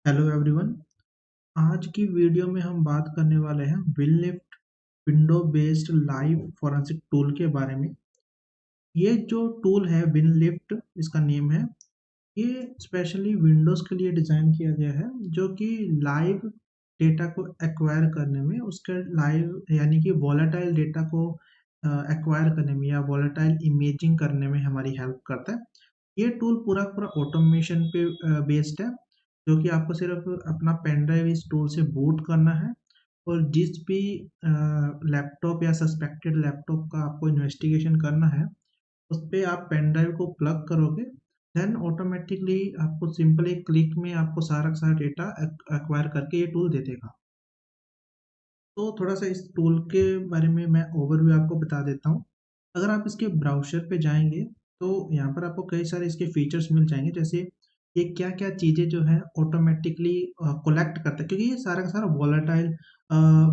Hello everyone. आज की video में हम बात करने वाले हैं WinLift window based live forensic tool के बारे में। ये जो टूल है विनलिफ्ट, इसका नेम है, ये स्पेशली विंडोज़ के लिए डिज़ाइन किया गया है, जो कि लाइव डेटा को एक्वायर करने में, उसके लाइव यानी कि वॉलेटाइल डेटा को एक्वायर करने में या वॉलेटाइल इमेजिंग करने में हमारी हेल्प करता है। ये टूल पूरा पूरा ऑटोमेशन पे बेस्ड है, जो कि आपको सिर्फ अपना पेन ड्राइव इस टूल से बूट करना है और जिस भी लैपटॉप या सस्पेक्टेड लैपटॉप का आपको इन्वेस्टिगेशन करना है, उस पे आप पेन ड्राइव को प्लग करोगे, देन ऑटोमेटिकली आपको सिंपल एक क्लिक में आपको सारा का सारा डेटा एक्वायर करके ये टूल दे देगा। तो थोड़ा सा इस टूल के बारे में मैं ओवरव्यू आपको बता देता हूँ। अगर आप इसके ब्राउज़र पे जाएंगे तो यहाँ पर आपको कई सारे इसके फीचर्स मिल जाएंगे, जैसे ये क्या क्या चीज़ें जो है ऑटोमेटिकली कलेक्ट करता है, क्योंकि ये सारा का सारा वॉलेटाइल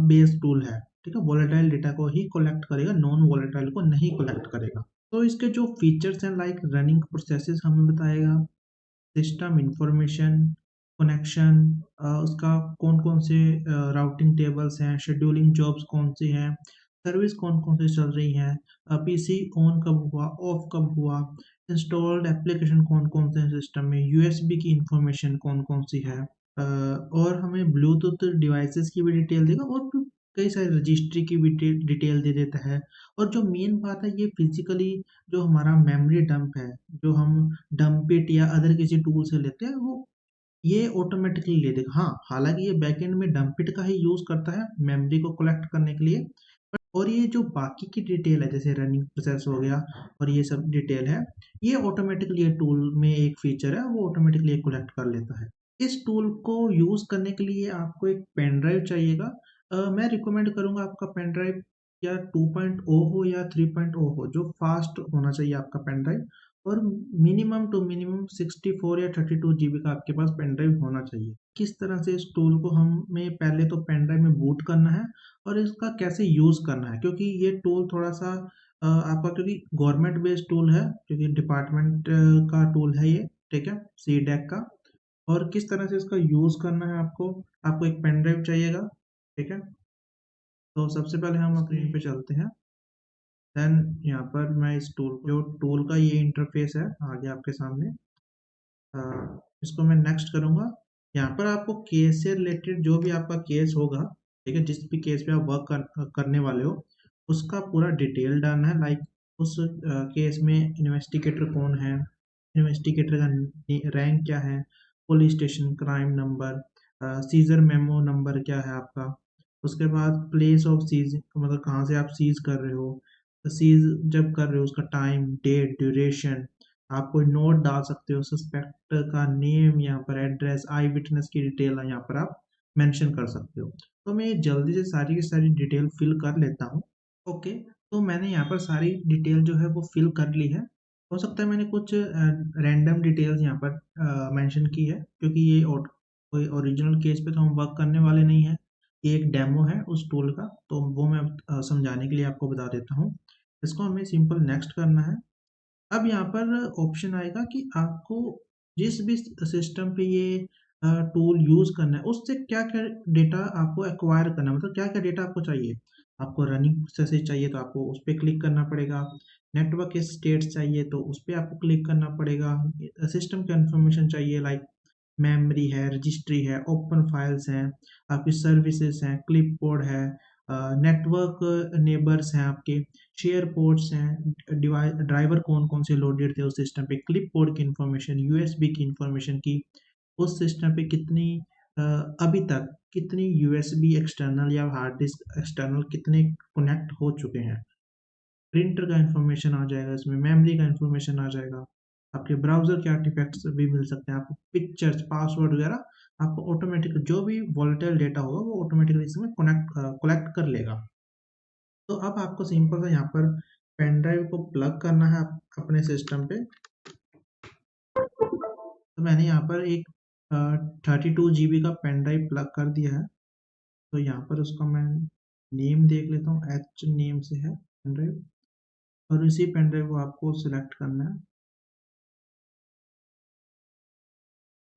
बेस्ड टूल है। ठीक है, वॉलेटाइल डेटा को ही कलेक्ट करेगा, नॉन वॉलेटाइल को नहीं कलेक्ट करेगा। तो इसके जो फीचर्स हैं, लाइक रनिंग प्रोसेसेस हमें बताएगा, सिस्टम इंफॉर्मेशन, कनेक्शन, उसका कौन कौन से राउटिंग टेबल्स हैं, शेड्यूलिंग जॉब्स कौन सी हैं, सर्विस कौन कौन सी चल रही हैं, पीसी ऑन कब हुआ, ऑफ कब हुआ, इंस्टॉल्ड एप्लीकेशन कौन कौन से हैं सिस्टम में, यूएसबी की इंफॉर्मेशन कौन कौन सी है, और हमें ब्लूटूथ डिवाइसेस की भी डिटेल देगा, और भी कई सारी रजिस्ट्री की भी डिटेल दे देता है। और जो मेन बात है, ये फिजिकली जो हमारा मेमोरी डंप है, जो हम डंप इट या अदर किसी टूल से लेते हैं, वो ये ऑटोमेटिकली ले देगा। हाँ, हालांकि ये बैकएंड में डंप इट का ही यूज करता है मेमोरी को कलेक्ट करने के लिए। और ये जो बाकी की डिटेल है, जैसे रनिंग प्रोसेस हो गया और ये सब डिटेल है, ये ऑटोमेटिकली ये टूल में एक फीचर है, वो ऑटोमेटिकली कलेक्ट कर लेता है। इस टूल को यूज करने के लिए आपको एक पेन ड्राइव चाहिएगा। मैं रिकमेंड करूंगा आपका पेन ड्राइव या 2.0 हो या 3.0 हो, जो फास्ट होना चाहिए आपका पेन ड्राइव, और मिनिमम टू मिनिमम 64 या 32 GB का आपके पास पेन ड्राइव होना चाहिए। किस तरह से इस टूल को हमें पहले तो पेन ड्राइव में बूट करना है और इसका कैसे यूज़ करना है, क्योंकि ये टूल थोड़ा सा आपका, क्योंकि गवर्नमेंट बेस्ड टूल है, क्योंकि डिपार्टमेंट का टूल है ये। ठीक है, सी डैक का। और किस तरह से इसका यूज़ करना है, आपको एक पेन ड्राइव चाहिएगा। ठीक है, तो सबसे पहले हम स्क्रीन पे चलते हैं। देन यहाँ पर मैं इस टूल, जो टूल का ये इंटरफेस है आगे आपके सामने, इसको मैं नेक्स्ट करूँगा। यहाँ पर आपको केस से रिलेटेड जो भी आपका केस होगा, ठीक है, जिस भी केस पे आप करने वाले हो, उसका पूरा डिटेल डालना है। लाइक उस केस में इन्वेस्टिगेटर कौन है, इन्वेस्टिगेटर का रैंक क्या है, police station crime number, seizure memo number क्या है आपका, उसके बाद प्लेस ऑफ सीज, मतलब कहाँ से आप सीज कर रहे हो, सीज जब कर रहे हो उसका टाइम, डेट, ड्यूरेशन, आप कोई नोट डाल सकते हो, सस्पेक्ट का नेम, यहाँ पर एड्रेस, आई विटनेस की डिटेल यहाँ पर आप मेंशन कर सकते हो। तो मैं जल्दी से सारी की सारी डिटेल फिल कर लेता हूँ। ओके, तो मैंने यहाँ पर सारी डिटेल जो है वो फिल कर ली है। हो सकता है मैंने कुछ रैंडम डिटेल्स यहाँ पर मेंशन की है, क्योंकि ये कोई ओरिजिनल केस पे तो हम वर्क करने वाले नहीं है। ये एक डेमो है उस टूल का, तो वो मैं समझाने के लिए आपको बता देता हूँ। इसको हमें सिंपल नेक्स्ट करना है। अब यहाँ पर ऑप्शन आएगा कि आपको जिस भी सिस्टम पे ये टूल यूज करना है, उससे क्या क्या डेटा आपको एक्वायर करना है, मतलब क्या क्या डेटा आपको चाहिए। आपको रनिंग प्रोसेस चाहिए तो आपको उस पर क्लिक करना पड़ेगा, नेटवर्क स्टेट्स चाहिए तो उस पर आपको क्लिक करना पड़ेगा, सिस्टम का इंफॉर्मेशन चाहिए, लाइक मेमोरी है, रजिस्ट्री है, ओपन फाइल्स हैं, आपकी सर्विसेज हैं, क्लिपबोर्ड है, नेटवर्क नेबर्स हैं, आपके शेयर पोर्ट्स हैं, ड्राइवर कौन कौन से लोडेड थे उस सिस्टम पे, क्लिपबोर्ड की इंफॉर्मेशन, यूएसबी की इंफॉर्मेशन की, उस सिस्टम पे कितनी अभी तक कितनी यूएसबी एक्सटर्नल या हार्ड डिस्क एक्सटर्नल कितने कनेक्ट हो चुके हैं, प्रिंटर का इंफॉर्मेशन आ जाएगा, इसमें मेमोरी का इंफॉर्मेशन आ जाएगा, आपके ब्राउजर के आर्टिफैक्ट्स भी मिल सकते हैं, आपको पिक्चर्स, पासवर्ड वगैरह आपको ऑटोमेटिक जो भी वॉलेटाइल डेटा होगा वो ऑटोमेटिकली इसमें कलेक्ट कर लेगा। तो अब आपको सिंपल सा यहाँ पर पेन ड्राइव को प्लग करना है अपने सिस्टम पे। तो मैंने यहाँ पर एक 32 GB का पेन ड्राइव प्लग कर दिया है। तो यहाँ पर उसका मैं नेम देख लेता हूँ, एच नेम से है पेन ड्राइव, और इसी पेन ड्राइव को आपको सिलेक्ट करना है।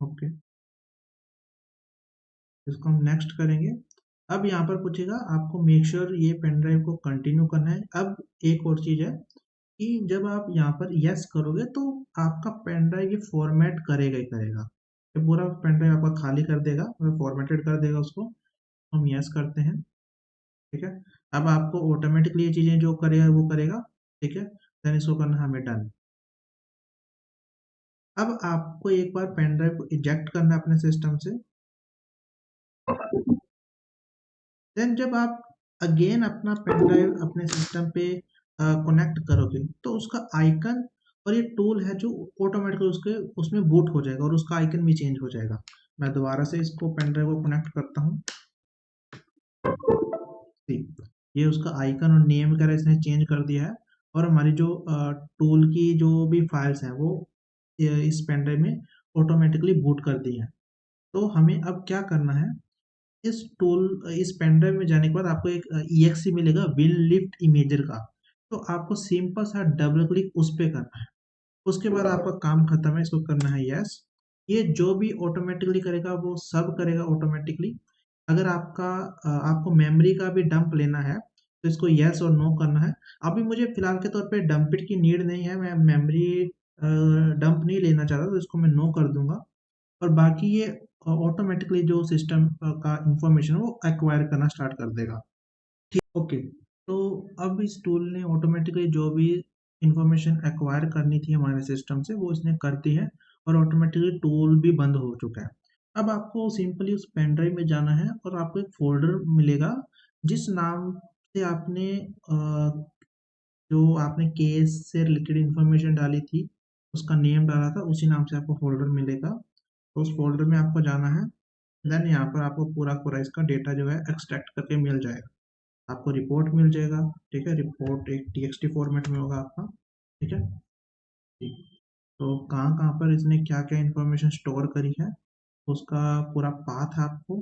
ओके, इसको हम नेक्स्ट करेंगे। अब यहाँ पर पूछेगा आपको मेक श्योर ये पेन ड्राइव को कंटिन्यू करना है। अब एक और चीज़ है कि जब आप यहाँ पर यस करोगे तो आपका पेन ड्राइव ये फॉर्मेट करेगा ही करेगा, ये पूरा पेन ड्राइव आपका खाली कर देगा और फॉर्मेटेड कर देगा उसको। हम यस करते हैं, ठीक है। अब आपको ऑटोमेटिकली ये चीज़ें जो करेगा वो करेगा, ठीक है। देन इसको करना है हमें डन। अब आपको एक बार पेन ड्राइव को इजेक्ट करना है अपने सिस्टम से। देन जब आप अगेन अपना पेन ड्राइव अपने सिस्टम पे कनेक्ट करोगे तो उसका आइकन और ये टूल है जो ऑटोमेटिकली उसके उसमें बूट हो जाएगा और उसका आइकन भी चेंज हो जाएगा। मैं दोबारा से इसको पेन ड्राइव को कनेक्ट करता हूँ। ये उसका आइकन और नेम वगैरह इसने चेंज कर दिया है और हमारी जो टूल की जो भी फाइल्स हैं वो इस पेन ड्राइव में ऑटोमेटिकली बूट कर दी हैं। तो हमें अब क्या करना है, इस पेन ड्राइव में जाने के बाद आपको एक EXE मिलेगा विनलिफ्ट इमेजर का। तो आपको सिंपल सा डबल क्लिक उस पे करना है। उसके बाद आपका काम खत्म है, इसको करना है यस। ये जो भी ऑटोमेटिकली करेगा वो सब करेगा ऑटोमेटिकली। अगर आपको मेमोरी का भी डंप लेना है तो इसको यस और नो करना है। अभी मुझे फिलहाल के तौर पे डंपिट की नीड नहीं है, मैं मेमोरी डंप नहीं लेना चाहता, तो इसको मैं नो कर दूंगा। और बाकी ये ऑटोमेटिकली जो सिस्टम का इंफॉर्मेशन है वो एक्वायर करना स्टार्ट कर देगा। ठीक, ओके। तो अब इस टूल ने ऑटोमेटिकली जो भी इंफॉर्मेशन एक्वायर करनी थी हमारे सिस्टम से वो इसने कर दी है और ऑटोमेटिकली टूल भी बंद हो चुका है। अब आपको सिंपली उस पेन ड्राइव में जाना है और आपको एक फोल्डर मिलेगा जिस नाम से आपने जो आपने केस से रिलेटेड इंफॉर्मेशन डाली थी उसका नेम डाला था, उसी नाम से आपको फोल्डर मिलेगा। तो उस फोल्डर में आपको जाना है। देन यहाँ पर आपको पूरा पूरा इसका डेटा जो है एक्सट्रैक्ट करके मिल जाएगा। आपको रिपोर्ट मिल जाएगा, ठीक है। रिपोर्ट एक TXT फॉर्मेट में होगा आपका, ठीक है। ठीक। तो कहाँ कहाँ पर इसने क्या क्या इंफॉर्मेशन स्टोर करी है उसका पूरा पाथ है आपको।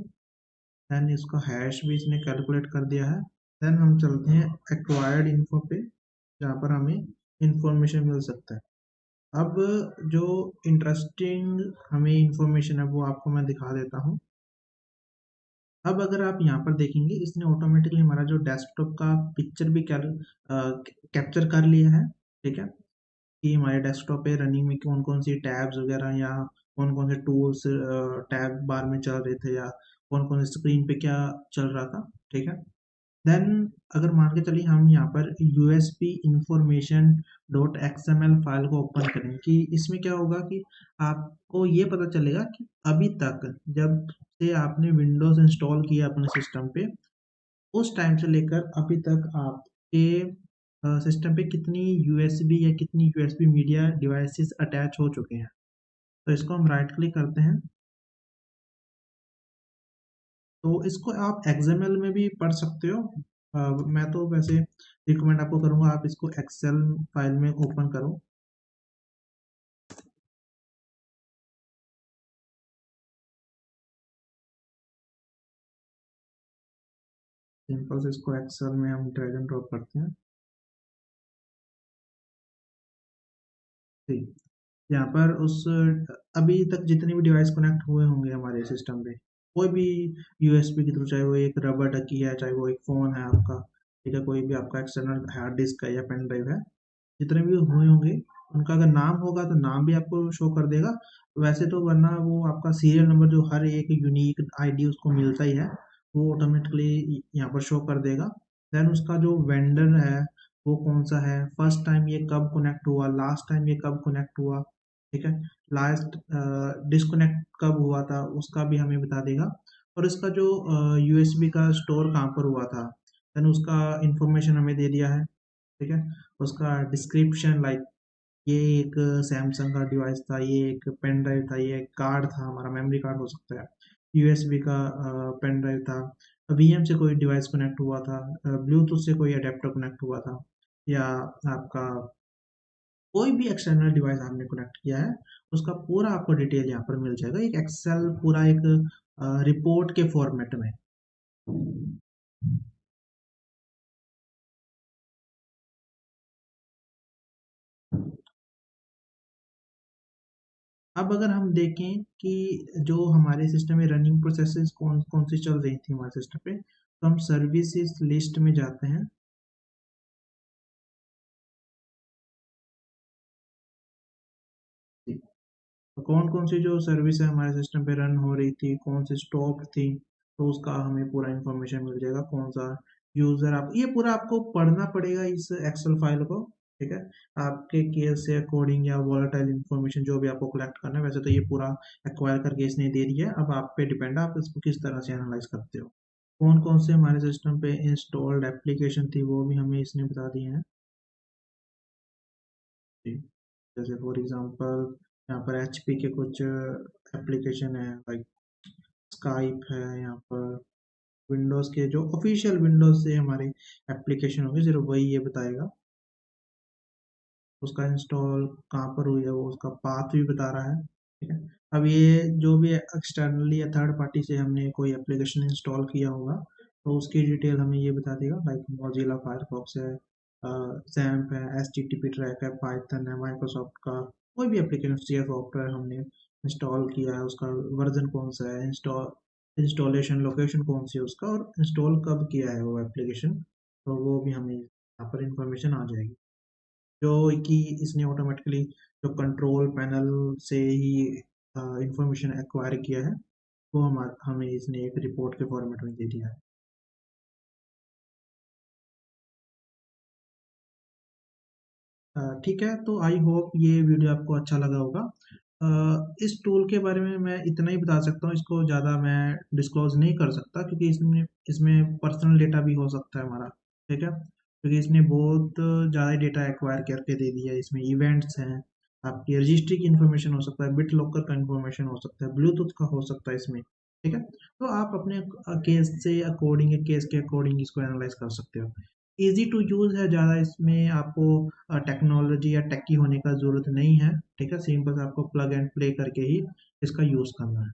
देन इसका हैश भी इसने कैलकुलेट कर दिया है। देन हम चलते हैं एक्वायर्ड इन्फो पे जहाँ पर हमें इंफॉर्मेशन मिल सकता है। अब जो इंटरेस्टिंग हमें इंफॉर्मेशन है वो आपको मैं दिखा देता हूँ। अब अगर आप यहाँ पर देखेंगे इसने ऑटोमेटिकली हमारा जो डेस्कटॉप का पिक्चर भी कैप्चर कर लिया है, ठीक है। कि हमारे डेस्कटॉप पे रनिंग में कौन कौन सी टैब्स वगैरह या कौन कौन से टूल्स टैब बार में चल रहे थे या कौन कौन से स्क्रीन पे क्या चल रहा था, ठीक है। देन अगर मान के चलिए हम यहाँ पर USP information dot XML file को ओपन करें कि इसमें क्या होगा कि आपको ये पता चलेगा कि अभी तक जब से आपने विंडोज इंस्टॉल किया अपने सिस्टम पे उस टाइम से लेकर अभी तक आपके सिस्टम पे कितनी यूएसबी या कितनी यूएसबी मीडिया डिवाइसेस अटैच हो चुके हैं। तो इसको हम राइट क्लिक करते हैं। तो इसको आप XML में भी पढ़ सकते हो। मैं तो वैसे रिकमेंड आपको करूँगा आप इसको एक्सेल फाइल में ओपन करो। सिंपल से इसको एक्सेल में हम ड्रैग एंड ड्रॉप करते हैं। ठीक, यहाँ पर उस अभी तक जितने भी डिवाइस कनेक्ट हुए होंगे हमारे सिस्टम पे कोई भी यूएसबी के थ्रू, चाहे वो एक रबर डकी है चाहे वो एक फ़ोन है आपका, ठीक है, कोई भी आपका एक्सटर्नल हार्ड डिस्क है या पेन ड्राइव है, जितने भी हुए होंगे उनका अगर नाम होगा तो नाम भी आपको शो कर देगा। वैसे तो वरना वो आपका सीरियल नंबर जो हर एक यूनिक आईडी उसको मिलता ही है वो ऑटोमेटिकली यहाँ पर शो कर देगा। देन उसका जो वेंडर है वो कौन सा है, फर्स्ट टाइम ये कब कनेक्ट हुआ, लास्ट टाइम ये कब कनेक्ट हुआ, ठीक है, लास्ट डिस्कनेक्ट कब हुआ था उसका भी हमें बता देगा। और इसका जो यूएसबी का स्टोर कहाँ पर हुआ था देन उसका इंफॉर्मेशन हमें दे दिया है, ठीक है। उसका डिस्क्रिप्शन लाइक ये एक सैमसंग का डिवाइस था, ये एक पेन ड्राइव था, ये एक कार्ड था, हमारा मेमोरी कार्ड हो सकता है, यूएसबी का पेन ड्राइव था, VM से कोई डिवाइस कनेक्ट हुआ था, ब्लूटूथ से कोई अडेप्टर कनेक्ट हुआ था, या आपका कोई भी एक्सटर्नल डिवाइस आपने कनेक्ट किया है उसका पूरा आपको डिटेल यहाँ पर मिल जाएगा एक एक्सेल पूरा एक रिपोर्ट के फॉर्मेट में। अब अगर हम देखें कि जो हमारे सिस्टम में रनिंग प्रोसेसेस कौन कौन सी चल रही थी हमारे सिस्टम पे, तो हम सर्विसेज लिस्ट में जाते हैं। तो कौन कौन सी जो सर्विस है हमारे सिस्टम पे रन हो रही थी, कौन सी स्टॉप थी, तो उसका हमें पूरा इन्फॉर्मेशन मिल जाएगा। कौन सा यूजर, आप ये पूरा आपको पढ़ना पड़ेगा इस एक्सेल फाइल को, ठीक है। आपके केस से अकॉर्डिंग या वॉलेटाइल इन्फॉर्मेशन जो भी आपको कलेक्ट करना है, वैसे तो ये पूरा एक्वायर करके इसने दे दिया है, अब आप पे डिपेंड है आप इसको किस तरह से एनालाइज करते हो। कौन कौन से हमारे सिस्टम पे इंस्टॉल्ड एप्लीकेशन थी वो भी हमें इसने बता दिए हैं। जी, जैसे फॉर एग्जांपल यहाँ पर एचपी के कुछ एप्लीकेशन है, लाइक स्काइप है। यहाँ पर विंडोज़ के जो ऑफिशियल विंडोज़ से हमारे एप्लीकेशन होंगे, सिर्फ वही ये बताएगा। उसका इंस्टॉल कहाँ पर हुई है वो उसका पाथ भी बता रहा है, ठीक है। अब ये जो भी एक्सटर्नली या थर्ड पार्टी से हमने कोई एप्लीकेशन इंस्टॉल किया होगा, तो उसकी डिटेल हमें ये बता देगा, लाइक मोजिला फायरफॉक्स है, सैम्प है, H T T P track है, पाइथन है, माइक्रोसॉफ्ट का कोई भी एप्लीकेशन सी सॉफ्टवेयर हमने इंस्टॉल किया है, उसका वर्जन कौन सा है, इंस्टॉलेशन लोकेशन कौन सी है उसका, और इंस्टॉल कब किया है वो एप्लीकेशन, तो वो भी हमें यहाँ पर इंफॉर्मेशन आ जाएगी। जो कि इसने ऑटोमेटिकली जो कंट्रोल पैनल से ही इंफॉर्मेशन एक्वायर किया है, वो हमें इसने एक रिपोर्ट के फॉर्मेट में दे दिया है। ठीक है, तो आई होप ये वीडियो आपको अच्छा लगा होगा। इस टूल के बारे में मैं इतना ही बता सकता हूँ, इसको ज़्यादा मैं डिस्क्लोज नहीं कर सकता, क्योंकि इसमें इसमें पर्सनल डेटा भी हो सकता है हमारा, ठीक है। क्योंकि इसने बहुत ज़्यादा डेटा एक्वायर करके दे दिया है। इसमें इवेंट्स हैं, आपकी रजिस्ट्री की इन्फॉर्मेशन हो सकता है, बिट लॉकर का इन्फॉर्मेशन हो सकता है, ब्लूटूथ का हो सकता है इसमें, ठीक है। तो आप अपने केस से अकॉर्डिंग, केस के अकॉर्डिंग इसको एनालाइज कर सकते हो। ईजी टू यूज़ है, ज़्यादा इसमें आपको टेक्नोलॉजी या टेकी होने का ज़रूरत नहीं है, ठीक है। सिंपल से आपको प्लग एंड प्ले करके ही इसका यूज़ करना है।